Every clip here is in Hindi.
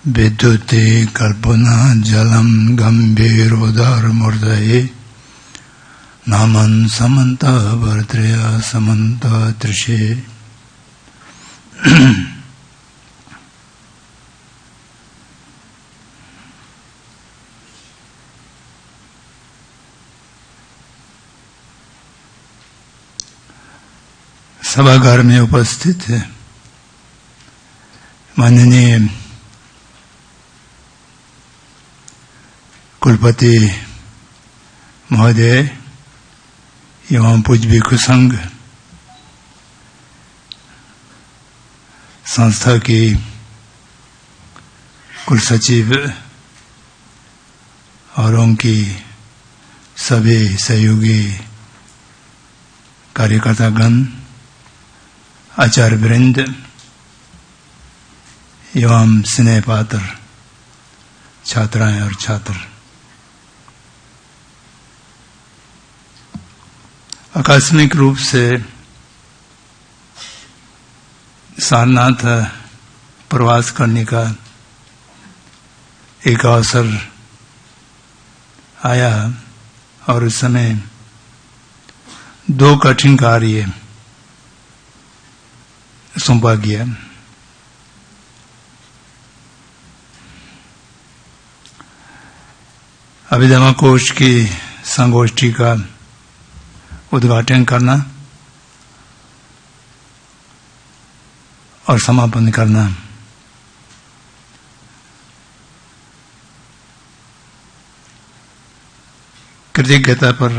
विद्युते कल्पना जलम गंभीरोदर मूर्धये नामन समन्त वर्त्रया समन्त दृशे। सभागार में उपस्थित माननीय कुलपति महोदय एवं पूज्य भिक्षु संघ संस्था की कुल सचिव और उनकी सभी सहयोगी कार्यकर्तागण, आचार्य वृंद एवं स्नेह पात्र छात्राएं और छात्र, आकस्मिक रूप से सारनाथ प्रवास करने का एक अवसर आया और उस समय दो कठिन कार्य सौंपा गया। अभिधम्म कोश की संगोष्ठी का उद्घाटन करना और समापन करना। कृतज्ञता पर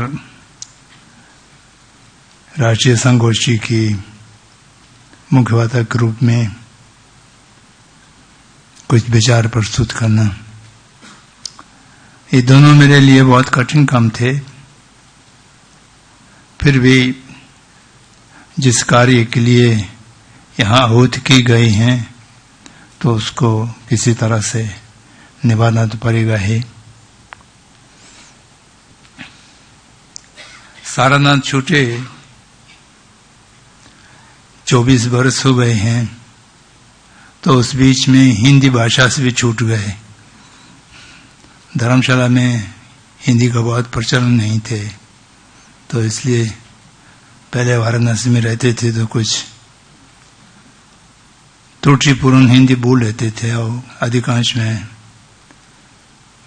राष्ट्रीय संगोष्ठी की मुख्य वक्ता के रूप में कुछ विचार प्रस्तुत करना, ये दोनों मेरे लिए बहुत कठिन काम थे। फिर भी जिस कार्य के लिए यहाँ आहूत की गई हैं तो उसको किसी तरह से निभाना तो पड़ेगा ही। सारनाथ छूटे 24 वर्ष हो गए हैं, तो उस बीच में हिंदी भाषा से भी छूट गए। धर्मशाला में हिंदी का बहुत प्रचलन नहीं थे, तो इसलिए पहले वाराणसी में रहते थे तो कुछ त्रुटिपूर्ण हिंदी बोल लेते थे और अधिकांश में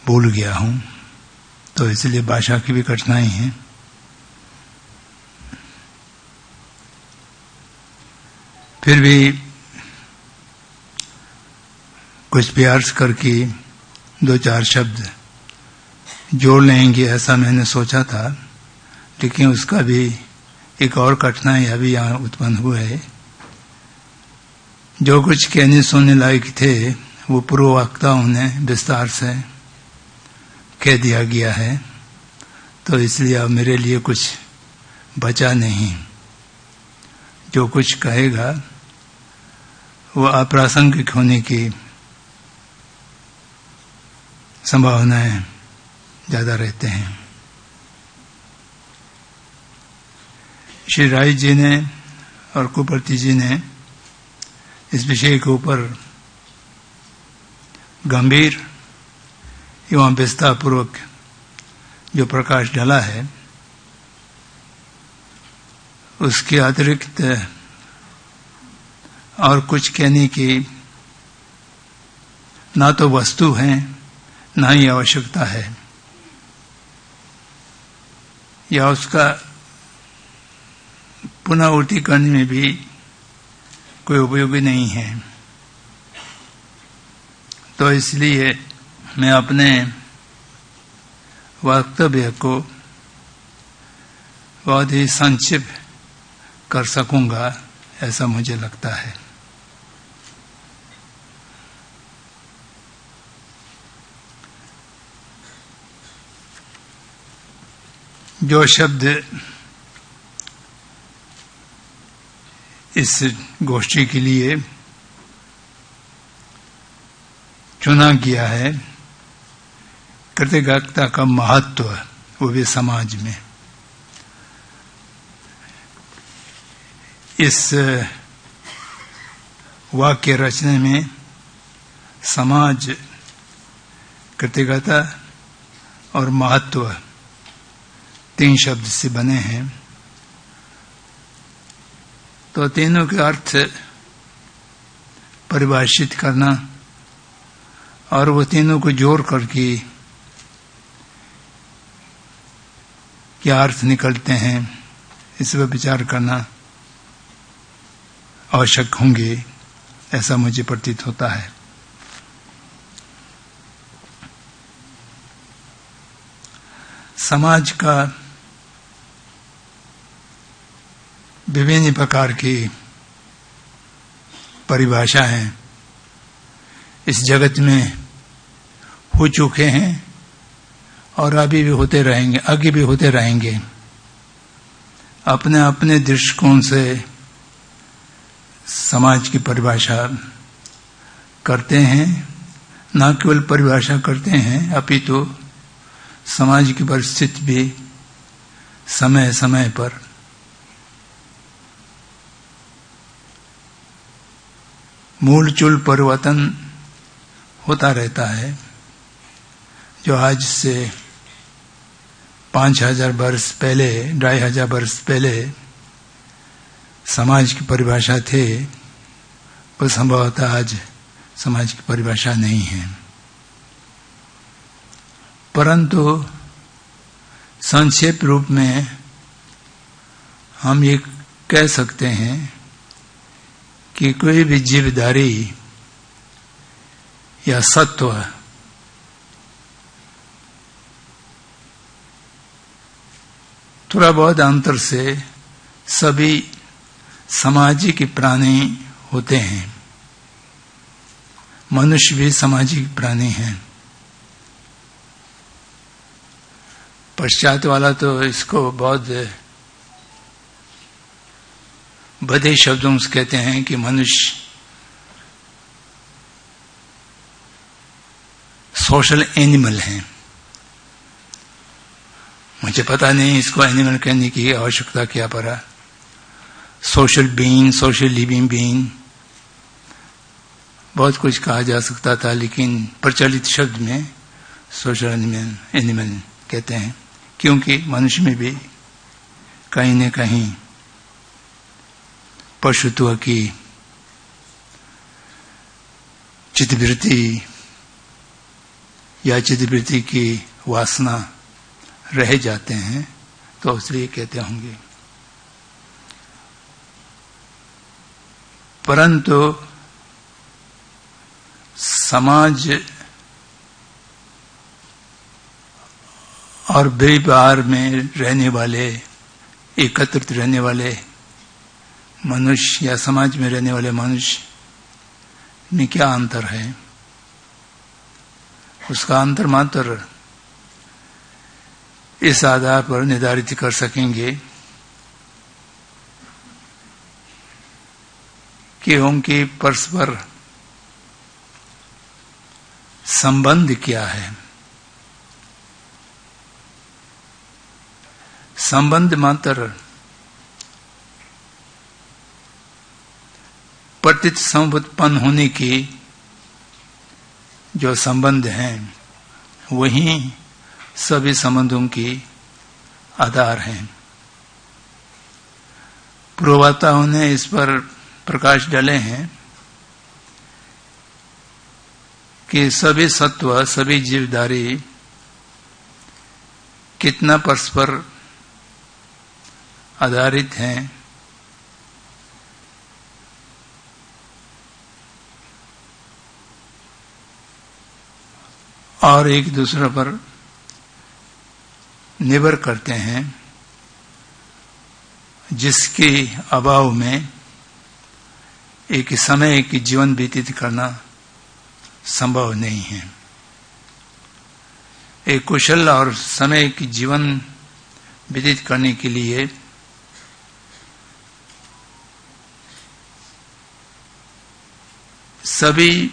भूल गया हूं, तो इसलिए भाषा की भी कठिनाई है। फिर भी कुछ प्रयास करके 2-4 शब्द जोड़ लेंगे ऐसा मैंने सोचा था, लेकिन उसका भी एक और कठिनाई अभी यहाँ उत्पन्न हुआ है। जो कुछ कहने सुनने लायक थे वो पूर्व वक्ताओं ने विस्तार से कह दिया गया है, तो इसलिए अब मेरे लिए कुछ बचा नहीं। जो कुछ कहेगा वो अप्रासंगिक होने की संभावनाएं ज्यादा रहते हैं। श्री राय जी ने और कुलपति जी ने इस विषय के ऊपर गंभीर एवं विस्तारपूर्वक जो प्रकाश डाला है, उसके अतिरिक्त और कुछ कहने की ना तो वस्तु है ना ही आवश्यकता है, या उसका पुनः उल्टी करने में भी कोई उपयोगी नहीं है। तो इसलिए मैं अपने वक्तव्य को बहुत ही संक्षिप्त कर सकूंगा ऐसा मुझे लगता है। जो शब्द इस गोष्ठी के लिए चुना गया है, कृतज्ञता का महत्व, वो भी समाज में, इस वाक्य रचने में समाज, कृतज्ञता और महत्व 3 शब्द से बने हैं। तो तीनों के अर्थ परिभाषित करना और वो तीनों को जोड़ करके क्या अर्थ निकलते हैं, इस पर विचार करना आवश्यक होंगे, ऐसा मुझे प्रतीत होता है। समाज का विभिन्न प्रकार की परिभाषा है, इस जगत में हो चुके हैं और अभी भी होते रहेंगे, आगे भी होते रहेंगे। अपने अपने दृष्टिकोण से समाज की परिभाषा करते हैं, न केवल परिभाषा करते हैं अपितु समाज की परिस्थिति भी समय समय पर मूल चूल परिवर्तन होता रहता है। जो आज से 5000 वर्ष पहले, 2500 वर्ष पहले समाज की परिभाषा थे, वो संभवतः आज समाज की परिभाषा नहीं है। परंतु संक्षेप रूप में हम ये कह सकते हैं कि कोई भी जीवधारी या सत्व थोड़ा बहुत अंतर से सभी सामाजिक प्राणी होते हैं। मनुष्य भी सामाजिक प्राणी हैं। पश्चात वाला तो इसको बहुत बड़े शब्दों से कहते हैं कि मनुष्य सोशल एनिमल हैं। मुझे पता नहीं इसको एनिमल कहने की आवश्यकता क्या पड़ा। Social being, social living being, बहुत कुछ कहा जा सकता था, लेकिन प्रचलित शब्द में सोशल एनिमल कहते हैं, क्योंकि मनुष्य में भी कहीं न कहीं पशुत्व की चित्तवृत्ति या चित्तवृत्ति की वासना रह जाते हैं, तो इसलिए कहते होंगे। परंतु समाज और व्यवहार में रहने वाले, एकत्रित रहने वाले मनुष्य या समाज में रहने वाले मनुष्य में क्या अंतर है, उसका अंतर मात्र इस आधार पर निर्धारित कर सकेंगे कि उनके परस्पर संबंध क्या है। संबंध मात्र प्रतीत संबंध होने की जो संबंध हैं, वही सभी संबंधों की आधार हैं। पूर्ववक्ताओं ने इस पर प्रकाश डाले हैं कि सभी सत्व, सभी जीवधारी कितना परस्पर आधारित हैं, और एक दूसरे पर निर्भर करते हैं, जिसके अभाव में एक समय की जीवन व्यतीत करना संभव नहीं है। एक कुशल और समय की जीवन व्यतीत करने के लिए सभी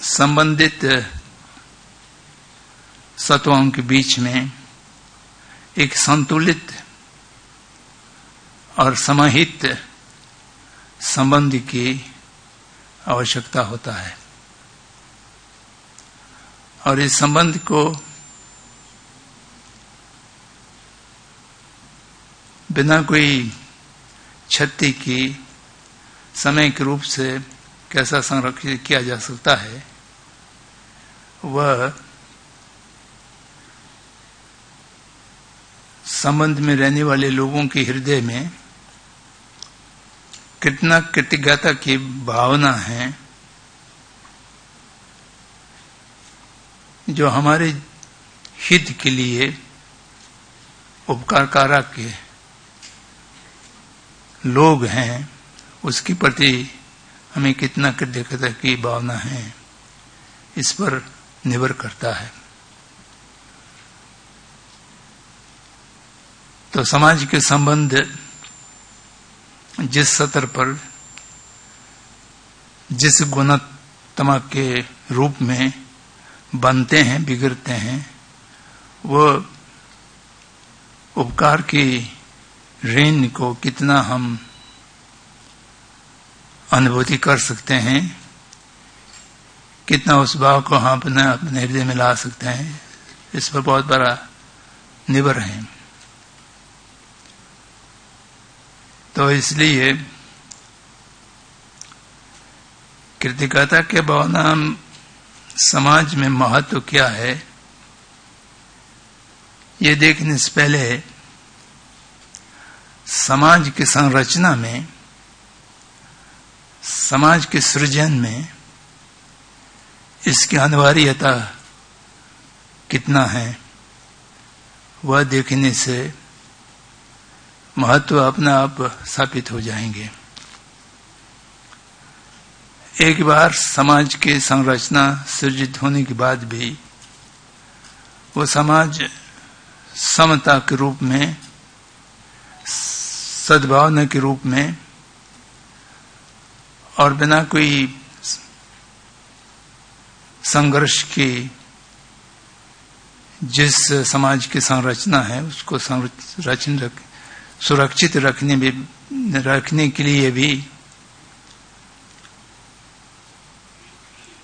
संबंधित सत्वों के बीच में एक संतुलित और समाहित संबंध की आवश्यकता होता है। और इस संबंध को बिना कोई क्षति की समय के रूप से कैसा संरक्षित किया जा सकता है, वह संबंध में रहने वाले लोगों के हृदय में कितना कृतज्ञता की भावना है, जो हमारे हित के लिए उपकारकारक के लोग हैं, उसके प्रति हमें कितना कृतज्ञता की भावना है, इस पर निर्भर करता है। तो समाज के संबंध जिस स्तर पर, जिस गुणोत्तम के रूप में बनते हैं, बिगड़ते हैं, वो उपकार की ऋण को कितना हम अनुभूति कर सकते हैं, कितना उस भाव को हम अपने हृदय में ला सकते हैं, इस पर बहुत बड़ा निर्भर है। तो इसलिए कृतज्ञता के भावना समाज में महत्व क्या है, ये देखने से पहले समाज की संरचना में, समाज के सृजन में इसकी अनिवार्यता कितना है, वह देखने से महत्व अपना आप स्थापित हो जाएंगे। एक बार समाज की संरचना सृजित होने के बाद भी वो समाज समता के रूप में, सद्भावना के रूप में और बिना कोई संघर्ष की जिस समाज की संरचना है, उसको सुरक्षित रखने के लिए भी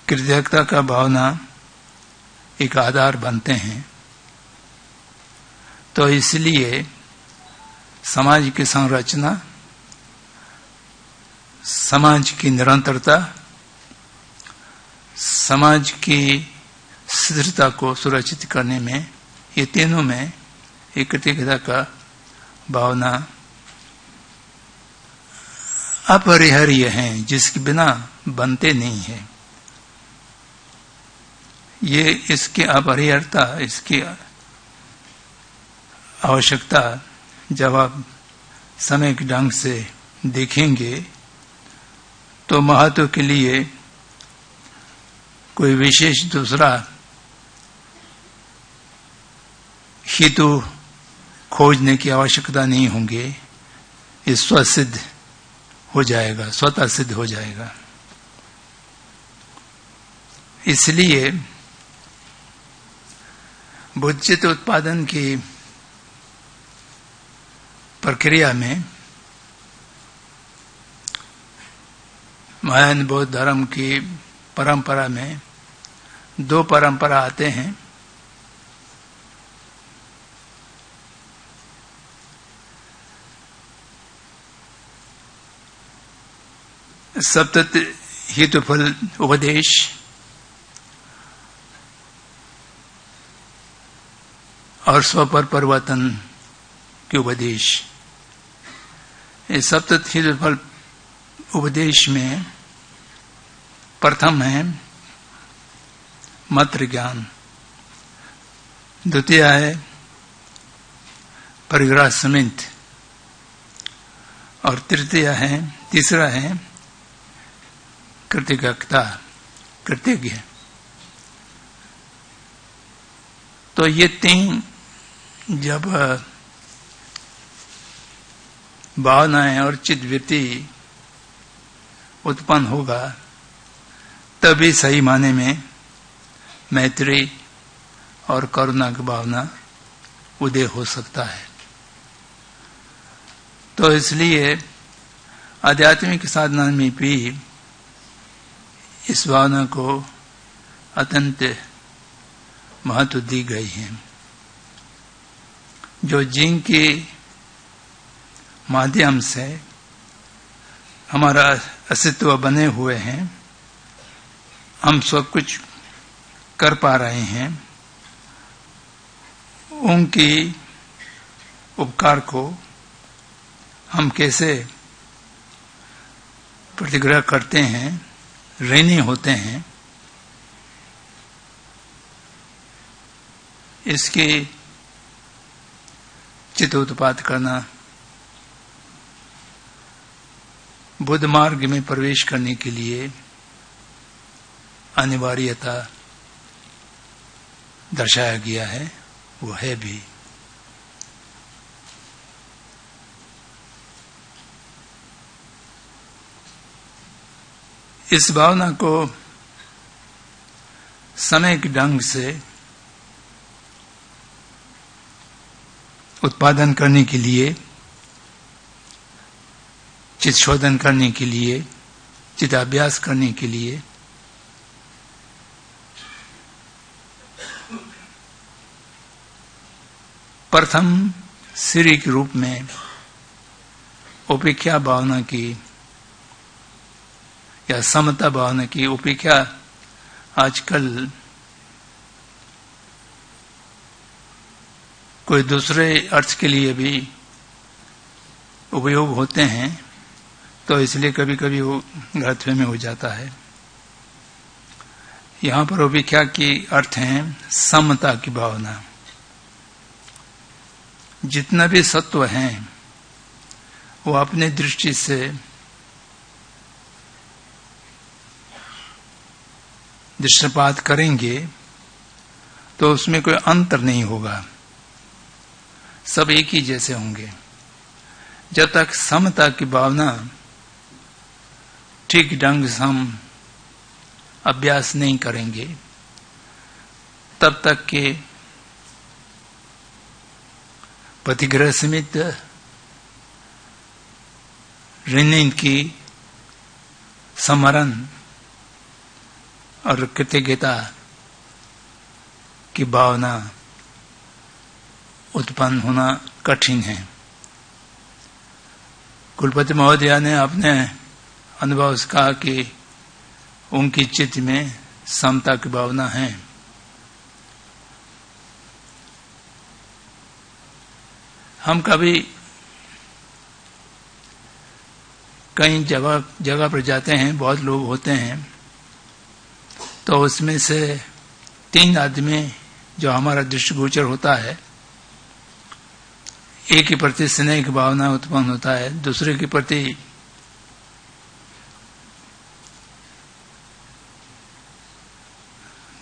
कृतज्ञता का भावना एक आधार बनते हैं। तो इसलिए समाज की संरचना, समाज की निरंतरता, समाज की स्थिरता को सुरक्षित करने में, ये तीनों में एक कृतज्ञता का भावना अपरिहार्य हैं, जिसके बिना बनते नहीं है। ये इसकी अपरिहार्यता, इसकी आवश्यकता जब आप समय के ढंग से देखेंगे तो महत्व के लिए कोई विशेष दूसरा हेतु खोजने की आवश्यकता नहीं होंगे, ये स्वसिद्ध हो जाएगा, स्वतः सिद्ध हो जाएगा। इसलिए बुद्धचित्त उत्पादन की प्रक्रिया में महायान बौद्ध धर्म की परंपरा में दो परंपरा आते हैं। सप्तत हेतुफल उपदेश और स्वपर परिवर्तन के उपदेश। इस सप्तत हेतुफल उपदेश में प्रथम है मात्र ज्ञान, द्वितीय है परिग्रह समित और तीसरा है कृतज्ञता, कृतज्ञ। तो ये तीन जब भावनाएं और चित्तवृत्ति उत्पन्न होगा, तभी सही माने में मैत्री और करुणा की भावना उदय हो सकता है। तो इसलिए आध्यात्मिक साधना में भी इस भावना को अत्यंत महत्व दी गई है, जो जिनके माध्यम से हमारा अस्तित्व बने हुए हैं, हम सब कुछ कर पा रहे हैं, उनकी उपकार को हम कैसे प्रतिग्रह करते हैं, ऋणी होते हैं, इसकी चित्तोत्पात करना बुद्ध मार्ग में प्रवेश करने के लिए अनिवार्यता दर्शाया गया है, वो है भी। इस भावना को समय के ढंग से उत्पादन करने के लिए, चित्त शोधन करने के लिए, चित्ताभ्यास करने के लिए प्रथम सीढ़ी के रूप में उपेक्षा भावना की या समता भावना की, उपेक्षा आजकल कोई दूसरे अर्थ के लिए भी उपयोग होते हैं, तो इसलिए कभी कभी वो गलतफहमी हो जाता है। यहाँ पर उपेक्षा की अर्थ है समता की भावना। जितना भी सत्व है वो अपने दृष्टि से दृष्टिपात करेंगे तो उसमें कोई अंतर नहीं होगा, सब एक ही जैसे होंगे। जब तक समता की भावना ठीक ढंग से हम अभ्यास नहीं करेंगे, तब तक के प्रतिग्रह समित ऋणी की समरण और कृतज्ञता की भावना उत्पन्न होना कठिन है। कुलपति महोदय ने अपने अनुभव से कहा कि उनकी चित्त में समता की भावना है। हम कभी कहीं जगह पर जाते हैं, बहुत लोग होते हैं, तो उसमें से 3 आदमी जो हमारा दृष्टिगोचर होता है, एक के प्रति स्नेह की भावना उत्पन्न होता है, दूसरे के प्रति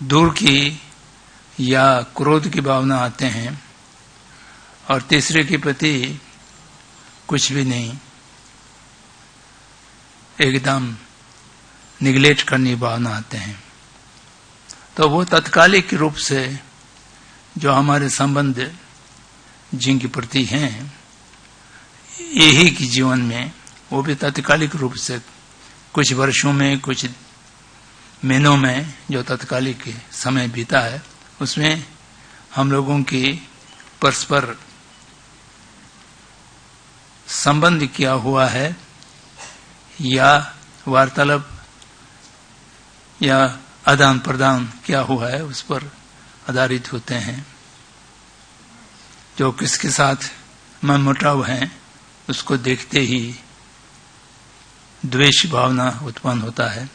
दूर की या क्रोध की भावना आते हैं, और तीसरे के प्रति कुछ भी नहीं, एकदम निगलेक्ट करने की भावना आते हैं। तो वो तत्कालिक रूप से जो हमारे संबंध जिनके प्रति हैं, यही के जीवन में वो भी तत्कालिक रूप से कुछ वर्षों में, कुछ महीनों में जो तत्कालिक समय बीता है, उसमें हम लोगों की परस्पर संबंध क्या हुआ है या वार्तालाप या आदान प्रदान क्या हुआ है, उस पर आधारित होते हैं। जो किसके साथ मनमुटाव है, उसको देखते ही द्वेष भावना उत्पन्न होता है।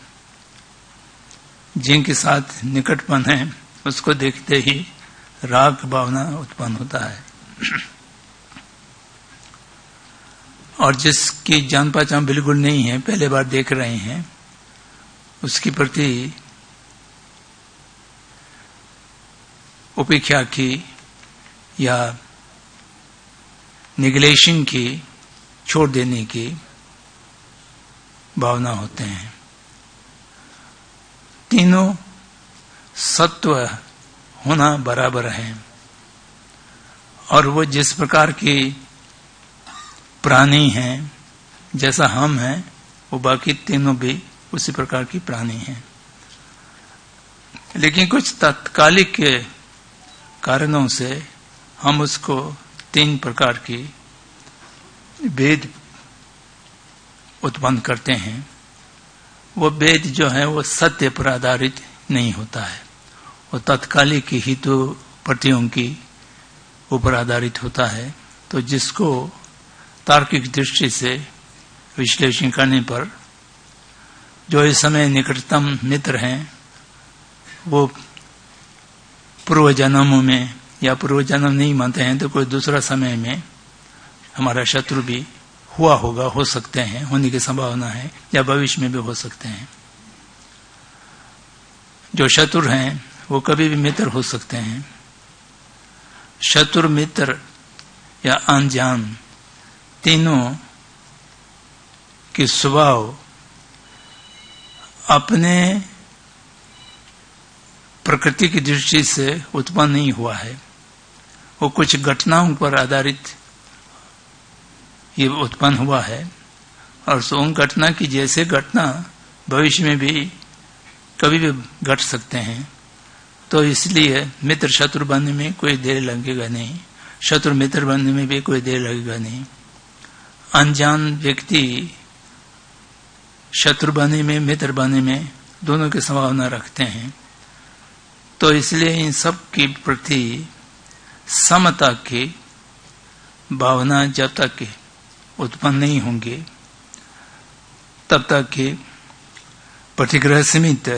जिनके साथ निकटपन है, उसको देखते ही राग भावना उत्पन्न होता है। और जिसकी जान पहचान बिल्कुल नहीं है, पहले बार देख रहे हैं, उसके प्रति उपेक्षा की या निगलेशन की, छोड़ देने की भावना होते हैं। तीनों सत्व होना बराबर है, और वो जिस प्रकार की प्राणी हैं, जैसा हम हैं, वो बाकी तीनों भी उसी प्रकार की प्राणी हैं। लेकिन कुछ तात्कालिक कारणों से हम उसको 3 प्रकार की भेद उत्पन्न करते हैं। वो भेद जो है वो सत्य पर आधारित नहीं होता है, वो तत्कालिक हितु प्रतियों की ऊपर आधारित होता है। तो जिसको तार्किक दृष्टि से विश्लेषण करने पर जो इस समय निकटतम मित्र हैं वो पूर्व जन्मों में या पूर्व जन्म नहीं मानते हैं तो कोई दूसरा समय में हमारा शत्रु भी हुआ होगा, हो सकते हैं, होने की संभावना है, या भविष्य में भी हो सकते हैं। जो शत्रु हैं वो कभी भी मित्र हो सकते हैं। शत्रु, मित्र या अनजान तीनों के स्वभाव अपने प्रकृति की दृष्टि से उत्पन्न नहीं हुआ है, वो कुछ घटनाओं पर आधारित ये उत्पन्न हुआ है। और उन घटना की जैसे घटना भविष्य में भी कभी भी घट सकते हैं। तो इसलिए मित्र शत्रु बनने में कोई देर लगेगा नहीं, शत्रु मित्र बनने में भी कोई देर लगेगा नहीं। अनजान व्यक्ति शत्रु बनने में, मित्र बनने में दोनों की संभावना रखते हैं। तो इसलिए इन सब के प्रति समता की भावना जब तक उत्पन्न नहीं होंगे तब तक कि प्रतिग्रह सीमित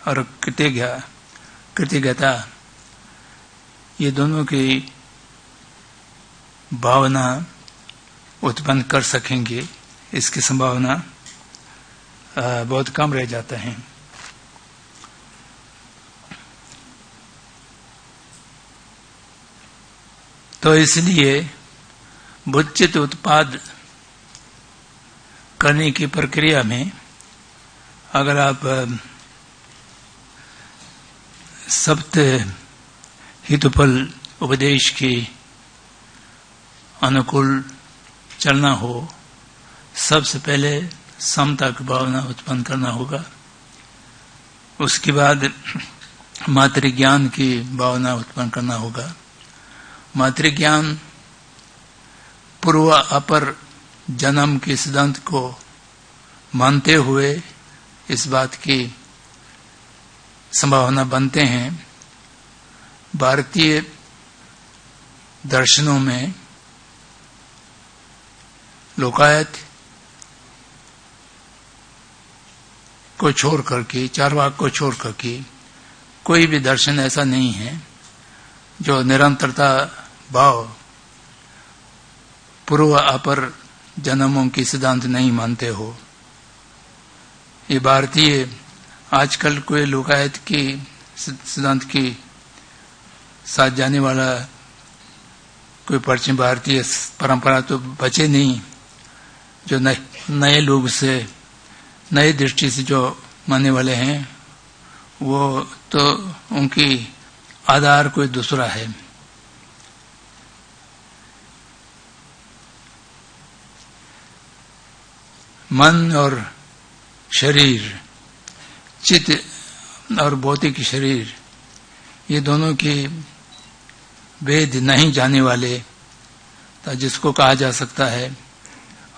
और कृतज्ञता ये दोनों की भावना उत्पन्न कर सकेंगे, इसकी संभावना बहुत कम रह जाता है। तो इसलिए बुद्धचित्त उत्पाद करने की प्रक्रिया में अगर आप सप्त हितुफल उपदेश के अनुकूल चलना हो, सबसे पहले समता की भावना उत्पन्न करना होगा। उसके बाद मातृज्ञान की भावना उत्पन्न करना होगा। मातृज्ञान पूर्व अपर जन्म के सिद्धांत को मानते हुए इस बात की संभावना बनते हैं। भारतीय दर्शनों में लोकायत को छोड़ करके, चार्वाक को छोड़ करके कोई भी दर्शन ऐसा नहीं है जो निरंतरता भाव पूर्व अपर जन्मों की सिद्धांत नहीं मानते हो। ये भारतीय आजकल कोई लोकायत की सिद्धांत की साथ जाने वाला कोई पश्चिम भारतीय परंपरा तो बचे नहीं। जो नए लोग से, नए दृष्टि से जो मानने वाले हैं वो तो उनकी आधार कोई दूसरा है। मन और शरीर, चित्त और भौतिक शरीर, ये दोनों की भेद नहीं जाने वाले, तो जिसको कहा जा सकता है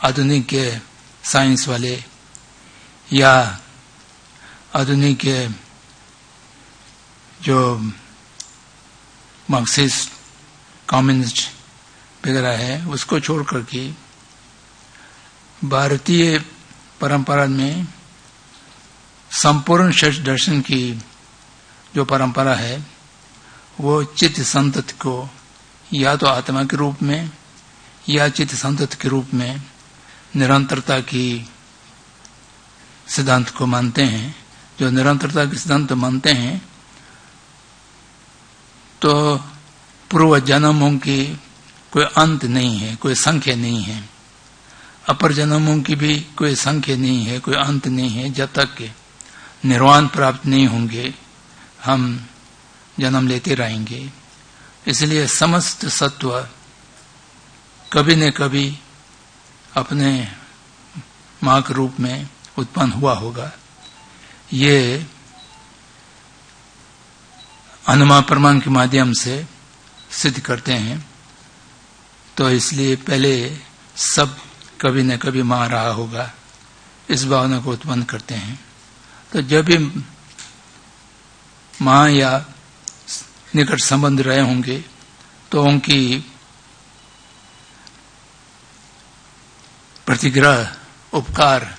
आधुनिक साइंस वाले या आधुनिक जो मार्क्सिस्ट, कम्युनिस्ट वगैरह है, उसको छोड़ करके भारतीय परंपरा में संपूर्ण षट दर्शन की जो परंपरा है वो चित्त संतत को या तो आत्मा के रूप में या चित्त संतत के रूप में निरंतरता की सिद्धांत को मानते हैं। जो निरंतरता के सिद्धांत मानते हैं तो पूर्व जन्मों की कोई अंत नहीं है, कोई संख्या नहीं है। अपर जन्मों की भी कोई संख्या नहीं है, कोई अंत नहीं है। जब तक के निर्वाण प्राप्त नहीं होंगे हम जन्म लेते रहेंगे। इसलिए समस्त सत्व कभी न कभी अपने मां के रूप में उत्पन्न हुआ होगा। ये अनुमान प्रमाण के माध्यम से सिद्ध करते हैं, तो इसलिए पहले सब कभी न कभी मां रहा होगा, इस भावना को उत्पन्न करते हैं। तो जब भी मां या निकट संबंध रहे होंगे तो उनकी प्रतिग्रह उपकार,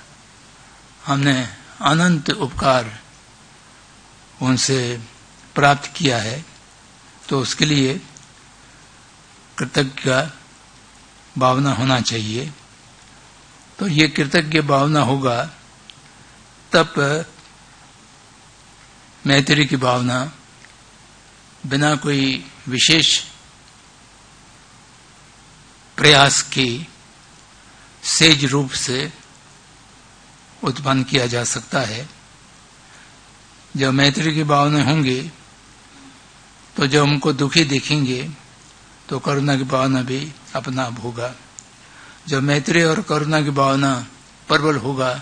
हमने अनंत उपकार उनसे प्राप्त किया है, तो उसके लिए कृतज्ञ भावना होना चाहिए। तो ये कृतज्ञ भावना होगा तब मैत्री की भावना बिना कोई विशेष प्रयास के सहज रूप से उत्पन्न किया जा सकता है। जब मैत्री की भावना होंगी तो जब हमको दुखी देखेंगे तो करुणा की भावना भी अपना आप होगा। जब मैत्री और करुणा की भावना प्रबल होगा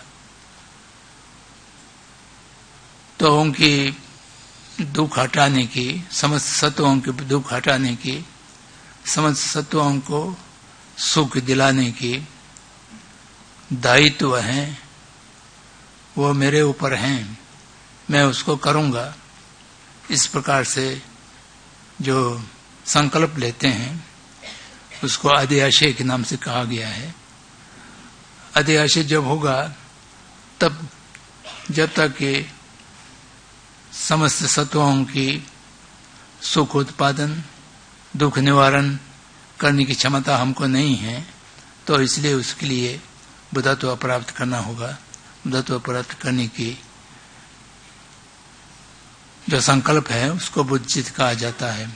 तो उनकी दुख हटाने की, समस्त सत्वों के दुख हटाने की, समस्त सत्वों को सुख दिलाने की दायित्व है, वो मेरे ऊपर हैं, मैं उसको करूंगा। इस प्रकार से जो संकल्प लेते हैं उसको अध्याशय के नाम से कहा गया है। अध्याशय जब होगा तब जब तक कि समस्त सत्वों की सुख उत्पादन, दुख निवारण करने की क्षमता हमको नहीं है, तो इसलिए उसके लिए बुद्धत्व प्राप्त करना होगा। बुद्धत्व प्राप्त करने की जो संकल्प है उसको बुद्धचित कहा जाता है।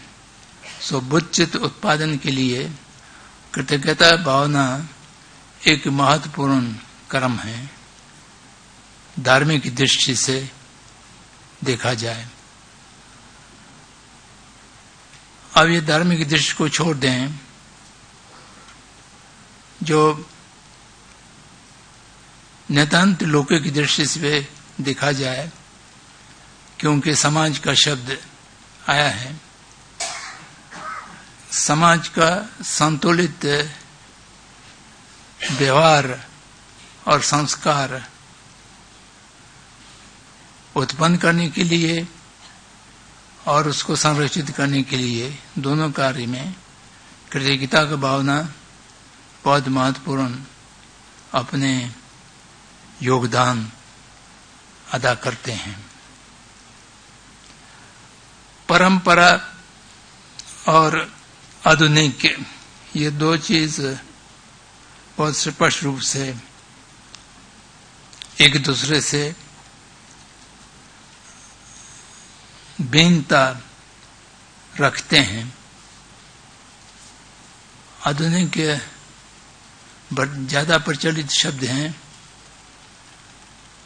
सो बुद्धचित उत्पादन के लिए कृतज्ञता भावना एक महत्वपूर्ण कर्म है, धार्मिक दृष्टि से देखा जाए। अब ये धार्मिक दृष्टि को छोड़ दें, जो नितांत लौकिक दृष्टि से देखा जाए, क्योंकि समाज का शब्द आया है। समाज का संतुलित व्यवहार और संस्कार उत्पन्न करने के लिए और उसको संरक्षित करने के लिए दोनों कार्य में कृतज्ञता की भावना बहुत महत्वपूर्ण अपने योगदान अदा करते हैं। परंपरा और आधुनिक, ये दो चीज बहुत स्पष्ट रूप से एक दूसरे से भिन्नता रखते हैं। आधुनिक ज्यादा प्रचलित शब्द हैं।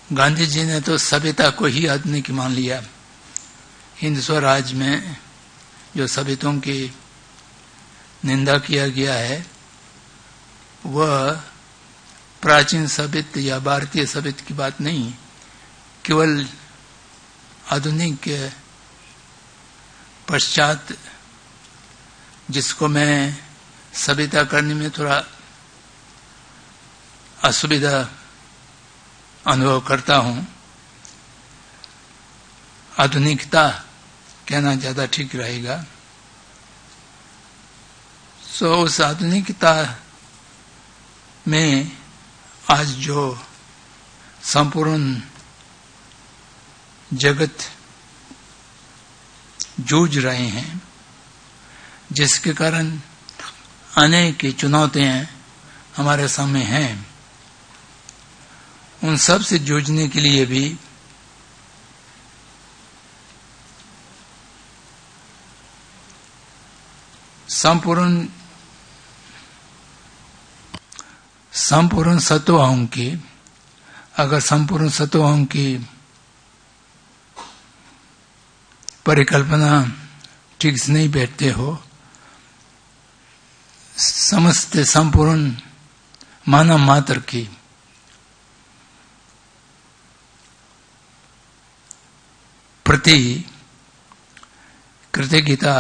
गांधी जी ने तो सभ्यता को ही आधुनिक मान लिया। हिंद स्वराज में जो सभ्यताओं की निंदा किया गया है वह प्राचीन सभ्यता या भारतीय सभ्यता की बात नहीं, केवल आधुनिक पश्चात, जिसको मैं सभ्यता करने में थोड़ा असुविधा अनुभव करता हूं, आधुनिकता कहना ज्यादा ठीक रहेगा। सो उस आधुनिकता में आज जो संपूर्ण जगत जूझ रहे हैं, जिसके कारण अनेक चुनौतियां हमारे सामने हैं, उन सब से जूझने के लिए भी संपूर्ण सत्वों की, अगर संपूर्ण सत्वों की परिकल्पना ठीक से नहीं बैठते हो, समस्त संपूर्ण मानव मात्र की प्रति कृतज्ञता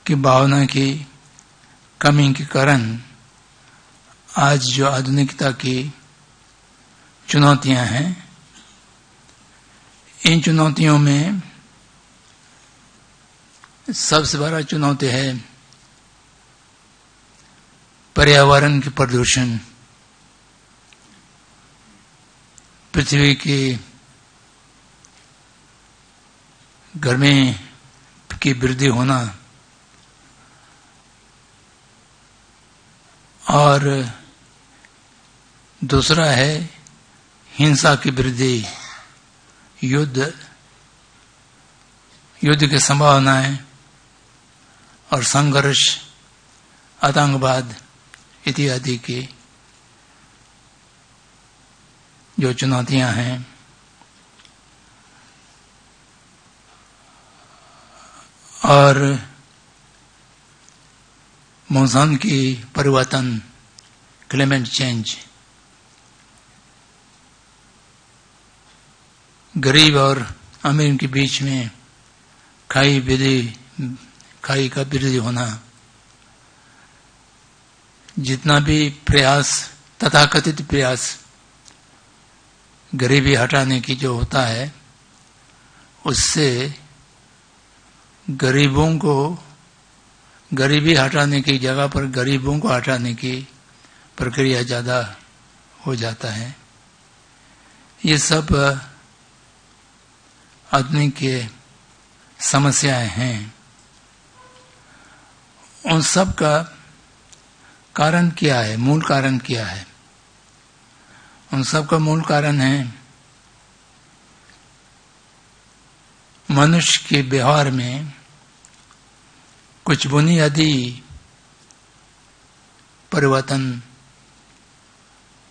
की भावना की कमी के कारण आज जो आधुनिकता की चुनौतियां हैं, इन चुनौतियों में सबसे बड़ा चुनौती है पर्यावरण के प्रदूषण, पृथ्वी की गर्मी की वृद्धि होना और दूसरा है हिंसा की वृद्धि, युद्ध की संभावनाएं और संघर्ष, आतंकवाद इत्यादि की जो चुनौतियां हैं। और मौसम की परिवर्तन, क्लाइमेट चेंज, गरीब और अमीर के बीच में खाई का वृद्धि होना, जितना भी प्रयास, तथाकथित प्रयास गरीबी हटाने की जो होता है, उससे गरीबी हटाने की जगह पर गरीबों को हटाने की प्रक्रिया ज्यादा हो जाता है। ये सब आदमी के समस्याएं हैं। उन सब का कारण क्या है, मूल कारण क्या है? उन सब का मूल कारण है मनुष्य के व्यवहार में कुछ बुनियादी परिवर्तन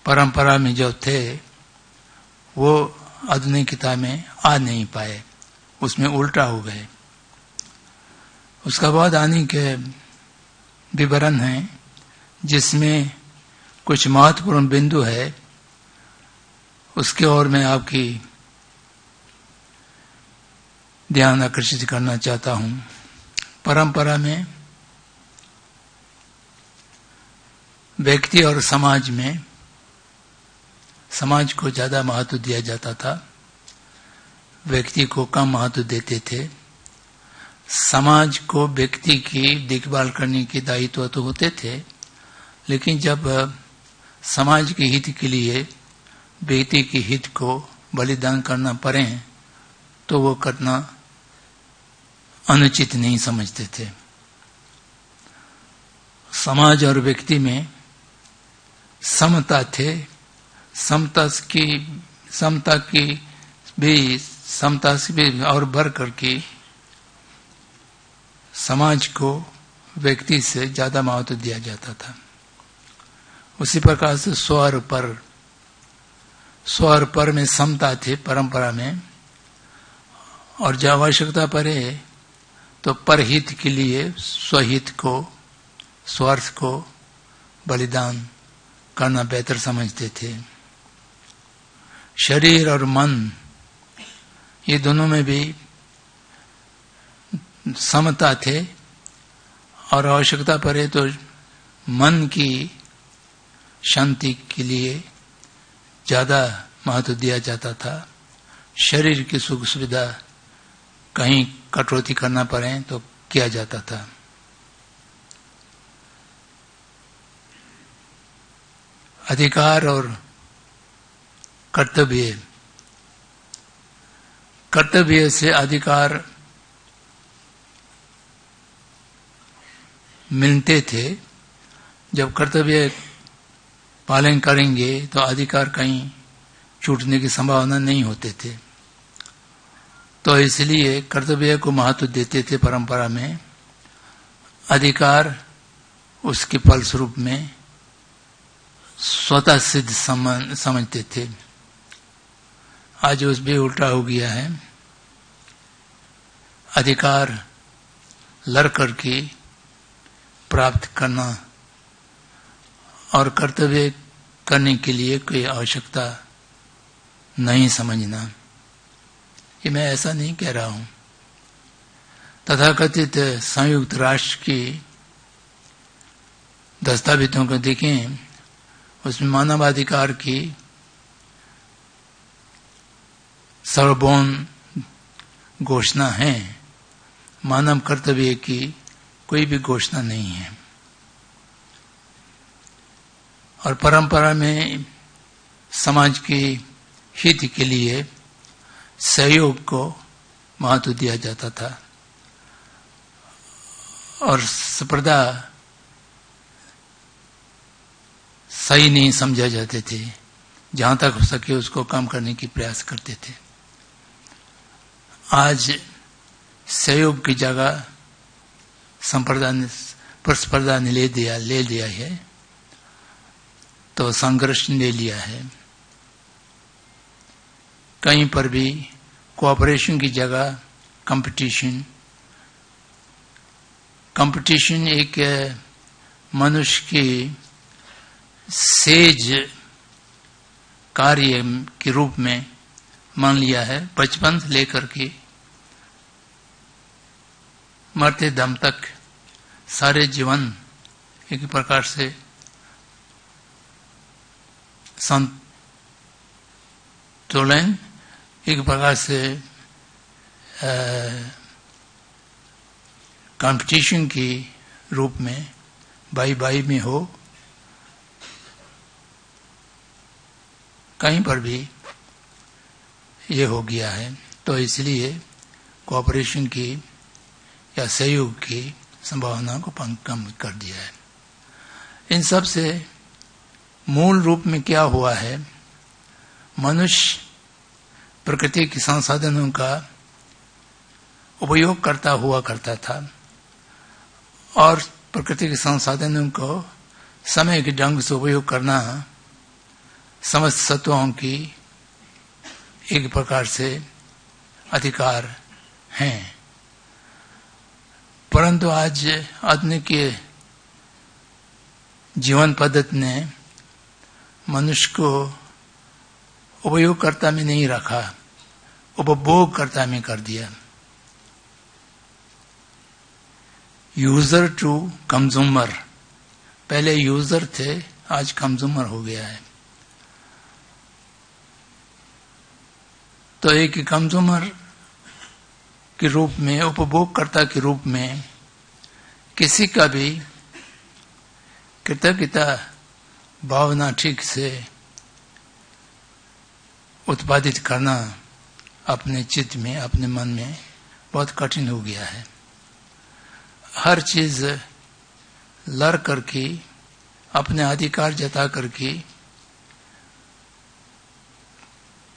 परंपरा में जो थे वो आधुनिकता में आ नहीं पाए, उसमें उल्टा हो गए। उसका बाद आने के विवरण है जिसमें कुछ महत्वपूर्ण बिंदु है, उसके ओर मैं आपकी ध्यान आकर्षित करना चाहता हूं। परंपरा में व्यक्ति और समाज में, समाज को ज्यादा महत्व दिया जाता था, व्यक्ति को कम महत्व देते थे। समाज को व्यक्ति की देखभाल करने के दायित्व तो होते थे, लेकिन जब समाज के हित के लिए व्यक्ति के हित को बलिदान करना पड़े तो वो करना अनुचित नहीं समझते थे। समाज और व्यक्ति में समता थे, समता से भी और बढ़ करके समाज को व्यक्ति से ज्यादा महत्व दिया जाता था। उसी प्रकार से स्वर पर में समता थे परंपरा में, और जब आवश्यकता पड़े तो परहित के लिए स्वहित को, स्वार्थ को बलिदान करना बेहतर समझते थे। शरीर और मन, ये दोनों में भी समता थे, और आवश्यकता पड़े तो मन की शांति के लिए ज्यादा महत्व दिया जाता था। शरीर की सुख सुविधा कहीं कटौती करना पड़े तो किया जाता था। अधिकार और कर्तव्य से अधिकार मिलते थे। जब कर्तव्य पालन करेंगे तो अधिकार कहीं छूटने की संभावना नहीं होते थे, तो इसलिए कर्तव्य को महत्व देते थे परंपरा में। अधिकार उसके फलस्वरूप में स्वतः सिद्ध समझते थे। आज उस भी उल्टा हो गया है। अधिकार लड़ करके प्राप्त करना और कर्तव्य करने के लिए कोई आवश्यकता नहीं समझना। ये मैं ऐसा नहीं कह रहा हूं, तथाकथित संयुक्त राष्ट्र की दस्तावेजों को देखें, उसमें मानवाधिकार की सर्वभौम घोषणा है, मानव कर्तव्य की कोई भी घोषणा नहीं है। और परंपरा में समाज के हित के लिए सहयोग को महत्व दिया जाता था और संप्रदा सही नहीं समझा जाते थे, जहां तक हो सके उसको कम करने की प्रयास करते थे। आज सहयोग की जगह प्रतिस्पर्धा ने ले लिया है, तो संघर्ष ले लिया है। कहीं पर भी कोऑपरेशन की जगह कंपटीशन एक मनुष्य की सेज कार्य के रूप में मान लिया है। बचपन से लेकर के मरते दम तक सारे जीवन एक प्रकार से संतुलन, एक प्रकार से कंपटीशन के रूप में बाई में हो। कहीं पर भी ये हो गया है, तो इसलिए कोऑपरेशन की या सहयोग की संभावना को कम कर दिया है। इन सब से मूल रूप में क्या हुआ है, मनुष्य प्रकृति के संसाधनों का उपयोग करता हुआ करता था और प्रकृति के संसाधनों को समय के ढंग से उपयोग करना समस्त सत्वों की एक प्रकार से अधिकार हैं। परंतु आज आधुनिक जीवन पद्धति ने मनुष्य को उपयोगकर्ता में नहीं रखा, उपभोगकर्ता में कर दिया। यूजर टू कंज्यूमर, पहले यूजर थे, आज कंज्यूमर हो गया है। तो एक कंज्यूमर के रूप में, उपभोगकर्ता के रूप में किसी का भी कृतज्ञता भावना ठीक से उत्पादित करना अपने चित्त में, अपने मन में बहुत कठिन हो गया है। हर चीज लड़ करके, अपने अधिकार जता करके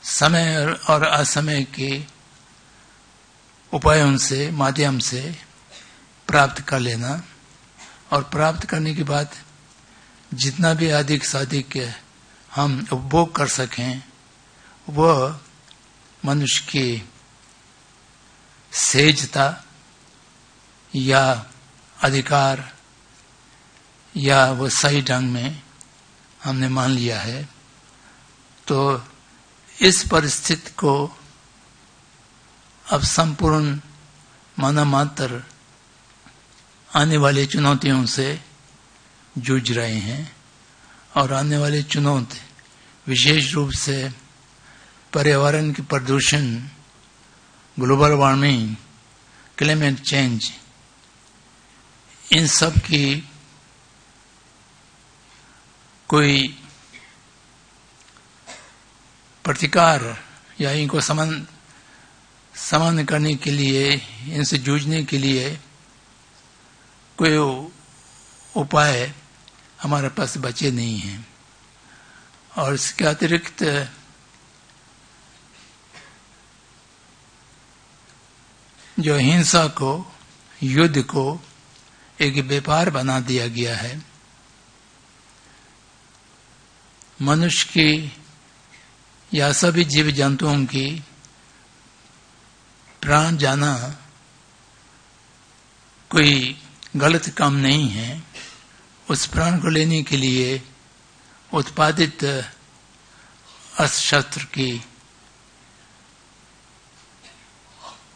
समय और असमय के उपायों से, माध्यम से प्राप्त कर लेना, और प्राप्त करने के बाद जितना भी अधिक से अधिक हम उपभोग कर सकें, वह मनुष्य की सेजता या अधिकार या वो सही ढंग में हमने मान लिया है। तो इस परिस्थिति को अब संपूर्ण मानव मात्र आने वाली चुनौतियों से जूझ रहे हैं, और आने वाली चुनौती विशेष रूप से पर्यावरण की प्रदूषण, ग्लोबल वार्मिंग, क्लाइमेट चेंज, इन सब की कोई प्रतिकार या इनको सामान्य करने के लिए, इनसे जूझने के लिए कोई उपाय हमारे पास बचे नहीं हैं। और इसके अतिरिक्त जो हिंसा को, युद्ध को एक व्यापार बना दिया गया है, मनुष्य की या सभी जीव जंतुओं की प्राण जाना कोई गलत काम नहीं है। उस प्राण को लेने के लिए उत्पादित अस्त्र की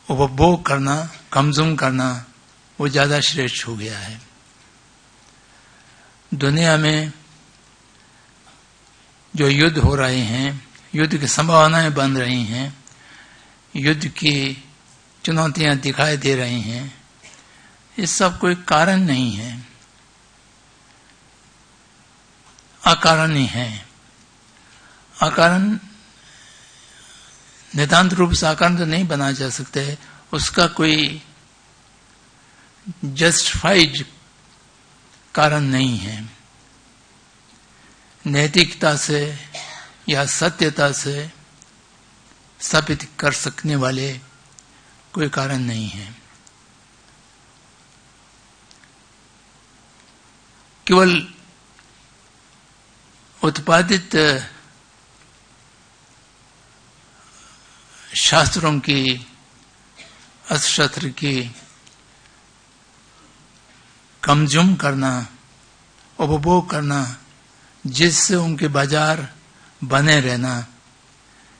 उपभोग करना कंज्यूम करना वो ज्यादा श्रेष्ठ हो गया है। दुनिया में जो युद्ध हो रहे हैं, युद्ध की संभावनाएं बन रही हैं, युद्ध की चुनौतियां दिखाई दे रही हैं, इस सब कोई कारण नहीं है, अकारण ही है। अकारण नितांत रूप से अकारण तो नहीं बना जा सकते, उसका कोई जस्टिफाइड कारण नहीं है। नैतिकता से या सत्यता से स्थापित कर सकने वाले कोई कारण नहीं है। केवल उत्पादित शास्त्रों की, अस्त्र की कंज्यूम करना, उपभोग करना, जिससे उनके बाजार बने रहना,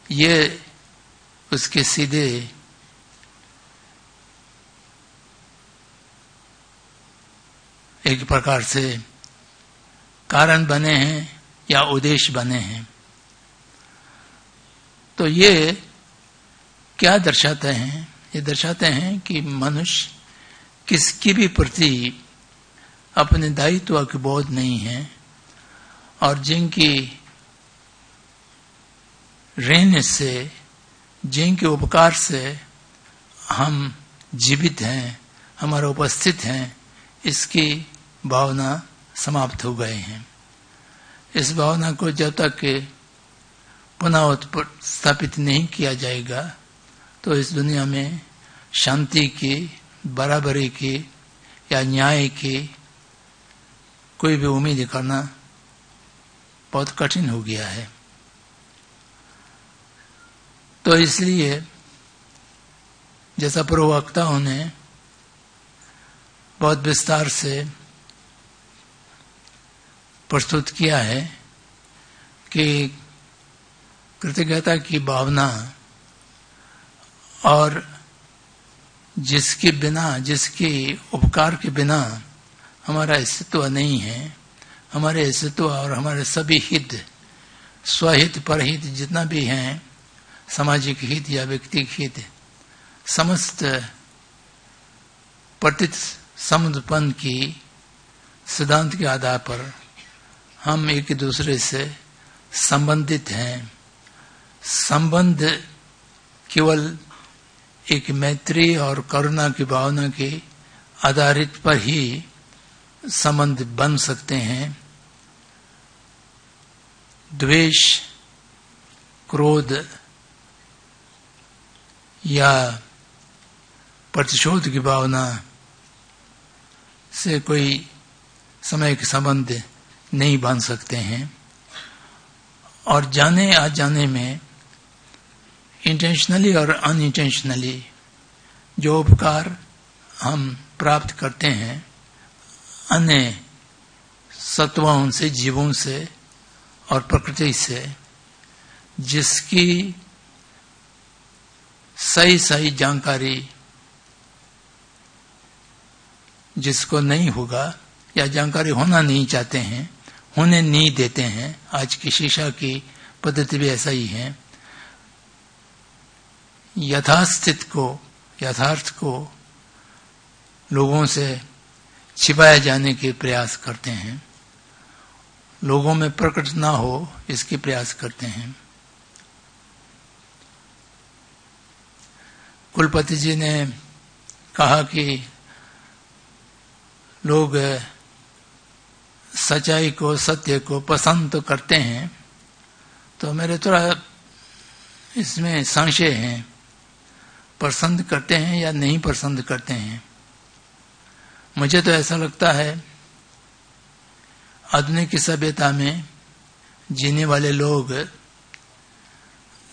ये उसके सीधे एक प्रकार से कारण बने हैं या उद्देश्य बने हैं। तो ये क्या दर्शाते हैं? ये दर्शाते हैं कि मनुष्य किसकी भी प्रति अपने दायित्व की बोध नहीं है, और जिनकी रहने से, जिनके उपकार से हम जीवित हैं, हमारा उपस्थित हैं, इसकी भावना समाप्त हो गए हैं। इस भावना को जब तक पुनः स्थापित नहीं किया जाएगा तो इस दुनिया में शांति की, बराबरी की या न्याय की कोई भी उम्मीद करना बहुत कठिन हो गया है। तो इसलिए जैसा प्रवक्ताओं ने बहुत विस्तार से प्रस्तुत किया है कि कृतज्ञता की भावना और जिसके बिना, जिसके उपकार के बिना हमारा अस्तित्व नहीं है, हमारे अस्तित्व और हमारे सभी हित, स्वहित परहित जितना भी हैं, सामाजिक हित या व्यक्तिगत हित, समस्त प्रतित समुद्रपन की सिद्धांत के आधार पर हम एक दूसरे से संबंधित हैं। संबंध केवल एक मैत्री और करुणा की भावना के आधारित पर ही संबंध बन सकते हैं। द्वेष, क्रोध या प्रतिशोध की भावना से कोई समय के संबंध नहीं बन सकते हैं। और जाने अनजाने में, इंटेंशनली और अनइंटेंशनली जो उपकार हम प्राप्त करते हैं अन्य सत्वों से, जीवों से और प्रकृति से, जिसकी सही सही जानकारी जिसको नहीं होगा या जानकारी होना नहीं चाहते हैं, होने नहीं देते हैं, आज की शिक्षा की पद्धति भी ऐसा ही है, यथार्थ को लोगों से छिपाए जाने के प्रयास करते हैं, लोगों में प्रकट ना हो इसके प्रयास करते हैं। कुलपति जी ने कहा कि लोग सच्चाई को, सत्य को पसंद तो करते हैं, तो मेरे थोड़ा इसमें संशय है, पसंद करते हैं या नहीं पसंद करते हैं। मुझे तो ऐसा लगता है आधुनिक सभ्यता में जीने वाले लोग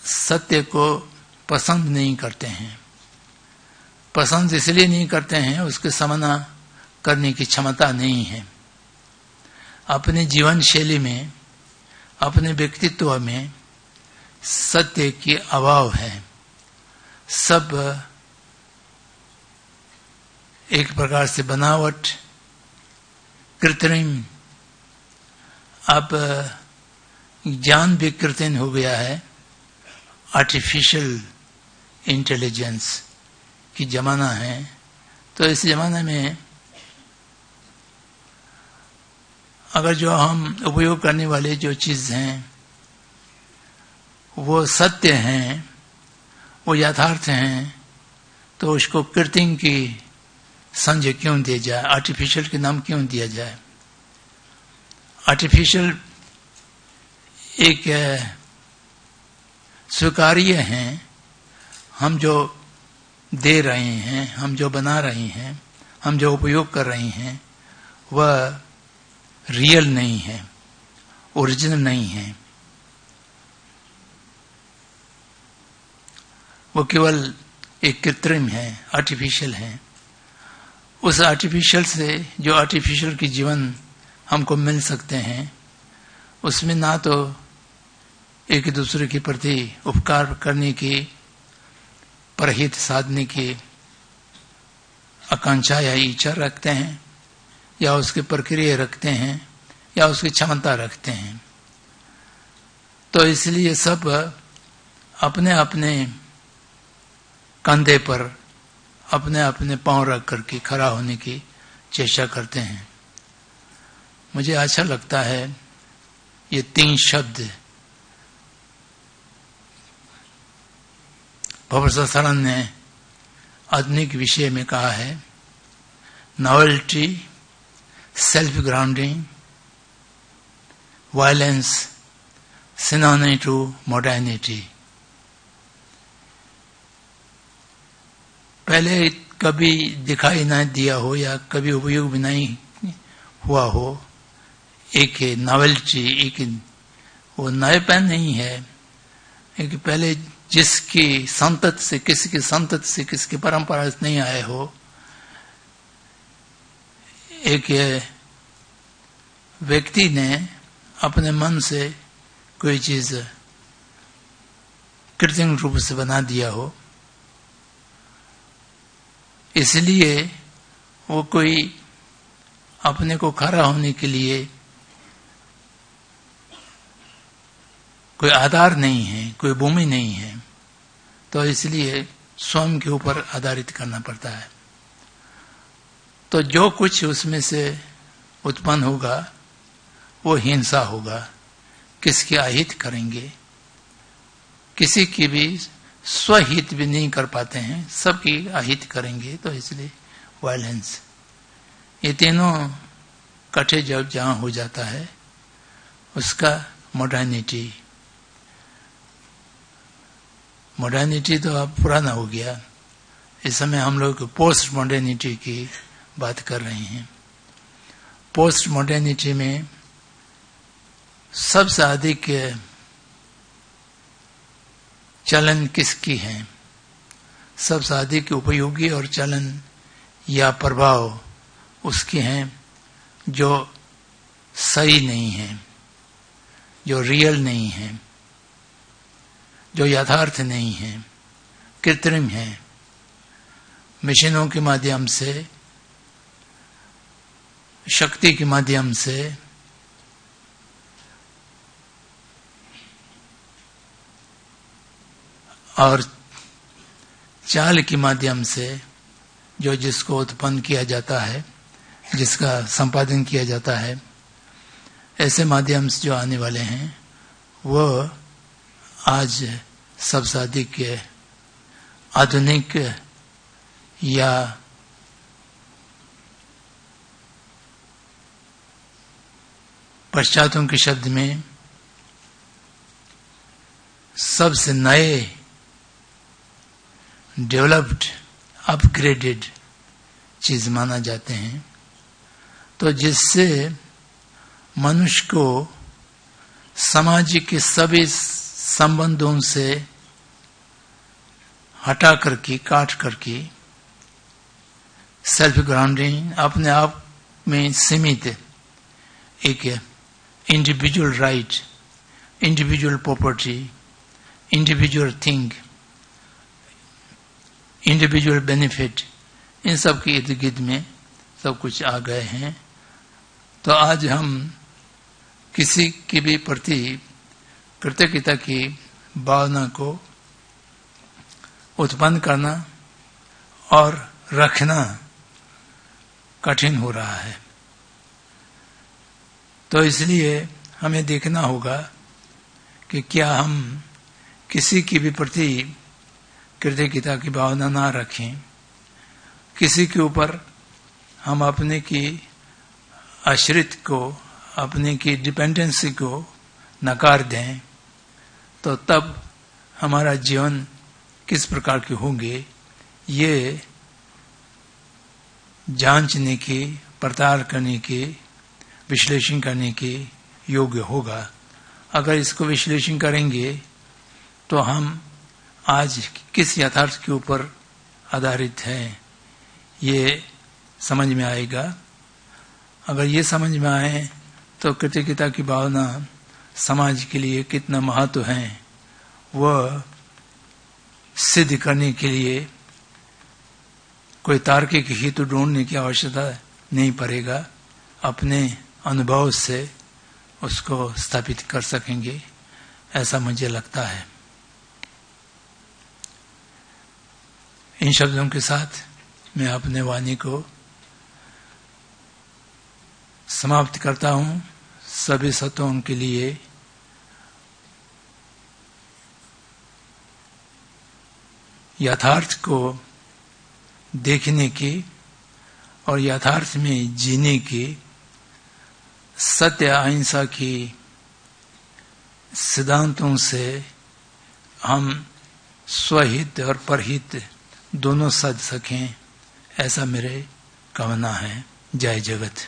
सत्य को पसंद नहीं करते हैं। पसंद इसलिए नहीं करते हैं, उसके सामना करने की क्षमता नहीं है। अपने जीवन शैली में, अपने व्यक्तित्व में सत्य की अभाव है। सब एक प्रकार से बनावट, कृत्रिम, अब ज्ञान भी कृत्रिम हो गया है। आर्टिफिशियल इंटेलिजेंस की जमाना है। तो इस जमाने में अगर जो हम उपयोग करने वाले जो चीज हैं वो सत्य हैं, वो यथार्थ हैं, तो उसको कृत्रिम की संज्ञा क्यों दिया जाए, आर्टिफिशियल के नाम क्यों दिया जाए। आर्टिफिशियल एक स्वीकार्य हैं, हम जो दे रहे हैं, हम जो बना रहे हैं, हम जो उपयोग कर रहे हैं, वह रियल नहीं है, ओरिजिनल नहीं है। वो केवल एक कृत्रिम है, आर्टिफिशियल है। उस आर्टिफिशियल से जो आर्टिफिशियल की जीवन हमको मिल सकते हैं, उसमें ना तो एक दूसरे के प्रति उपकार करने की, परहित साधने की आकांक्षा या इच्छा रखते हैं, या उसकी प्रक्रिया रखते हैं, या उसकी क्षमता रखते हैं। तो इसलिए सब अपने अपने कंधे पर अपने अपने पांव रख करके खड़ा होने की चेष्टा करते हैं। मुझे अच्छा लगता है ये 3 शब्द प्रोफेसर सरन ने आधुनिक विषय में कहा है, novelty, self grounding, violence, synonym to modernity. पहले कभी दिखाई न दिया हो या कभी उपयोग भी नहीं हुआ हो, एक नॉवेल्टी, एक वो नएपन नहीं है, एक पहले जिसकी संतत से, किसी की संतत से, किसी की परंपरा से नहीं आए हो, एक व्यक्ति ने अपने मन से कोई चीज कृत्रिम रूप से बना दिया हो, इसलिए वो कोई अपने को खड़ा होने के लिए कोई आधार नहीं है, कोई भूमि नहीं है। तो इसलिए स्वयं के ऊपर आधारित करना पड़ता है। तो जो कुछ उसमें से उत्पन्न होगा वो हिंसा होगा। किसके अहित करेंगे, किसी की भी स्वहित भी नहीं कर पाते हैं, सबकी अहित करेंगे। तो इसलिए वायलेंस, ये तीनों इकट्ठे जब जहां हो जाता है उसका मॉडर्निटी। मॉडर्निटी तो अब पुराना हो गया, इस समय हम लोग पोस्ट मॉडर्निटी की बात कर रहे हैं। पोस्ट मॉडर्निटी में सबसे अधिक चलन किसकी है, सबसे अधिक उपयोगी और चलन या प्रभाव उसके हैं जो सही नहीं है, जो रियल नहीं है, जो यथार्थ नहीं है, कृत्रिम है। मशीनों के माध्यम से, शक्ति के माध्यम से, और चाल के माध्यम से जो जिसको उत्पन्न किया जाता है, जिसका संपादन किया जाता है, ऐसे माध्यम से जो आने वाले हैं वो आज सबसे अधिक आधुनिक या पश्चातों के शब्द में सबसे नए, डेवलप्ड, अपग्रेडेड चीज माना जाते हैं। तो जिससे मनुष्य को समाज के सभी संबंधों से हटा करके, काट करके, सेल्फ ग्राउंडिंग, अपने आप में सीमित एक individual right, individual property, individual thing, individual benefit, इन सब के इर्द गिर्द में सब कुछ आ गए हैं। तो आज हम किसी के भी प्रति कृतज्ञता की भावना को उत्पन्न करना और रखना कठिन हो रहा है। तो इसलिए हमें देखना होगा कि क्या हम किसी की भी प्रति कृतज्ञता की भावना ना रखें, किसी के ऊपर हम अपने की आश्रित को, अपने की डिपेंडेंसी को नकार दें, तो तब हमारा जीवन किस प्रकार के होंगे ये जांचने की, पड़ताल करने की, विश्लेषण करने के योग्य होगा। अगर इसको विश्लेषण करेंगे तो हम आज किस यथार्थ के ऊपर आधारित हैं ये समझ में आएगा। अगर ये समझ में आए तो कृतज्ञता की भावना समाज के लिए कितना महत्व है वह सिद्ध करने के लिए कोई तार्किक हेतु ढूंढने की आवश्यकता नहीं पड़ेगा, अपने अनुभव से उसको स्थापित कर सकेंगे, ऐसा मुझे लगता है। इन शब्दों के साथ मैं अपने वाणी को समाप्त करता हूं। सभी सत्वों के लिए यथार्थ को देखने की और यथार्थ में जीने की, सत्य अहिंसा की सिद्धांतों से हम स्वहित और परहित दोनों साध सकें, ऐसा मेरे कामना है। जय जगत।